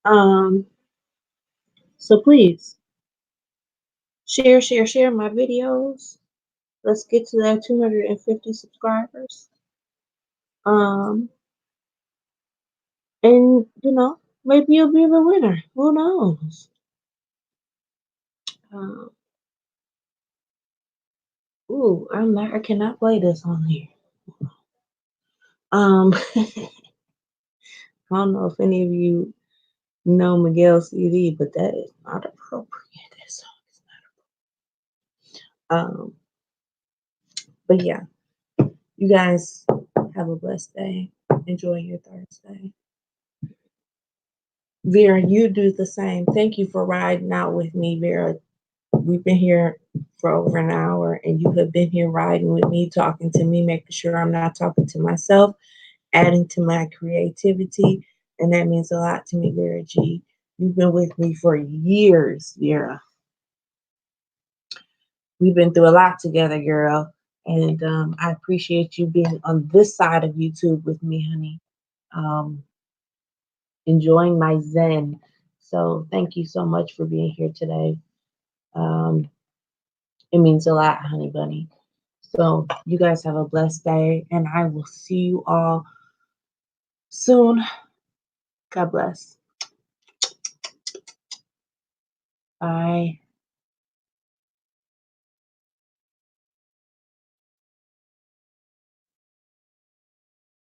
Um, so please share my videos. Let's get to that 250 subscribers. Um, and maybe you'll be the winner. Who knows? Um, I cannot play this on here. I don't know if any of you know Miguel CD, but that is not appropriate. That song is not. But yeah, you guys have a blessed day. Enjoy your Thursday. Vera, you do the same. Thank you for riding out with me, Vera. We've been here for over an hour, and you have been here riding with me, talking to me, making sure I'm not talking to myself, adding to my creativity, and that means a lot to me, Vera G. You've been with me for years, Vera. We've been through a lot together, girl, and I appreciate you being on this side of YouTube with me, honey. Um, enjoying my zen. So thank you so much for being here today. Um, it means a lot, honey bunny. So you guys have a blessed day, and I will see you all soon. God bless. Bye.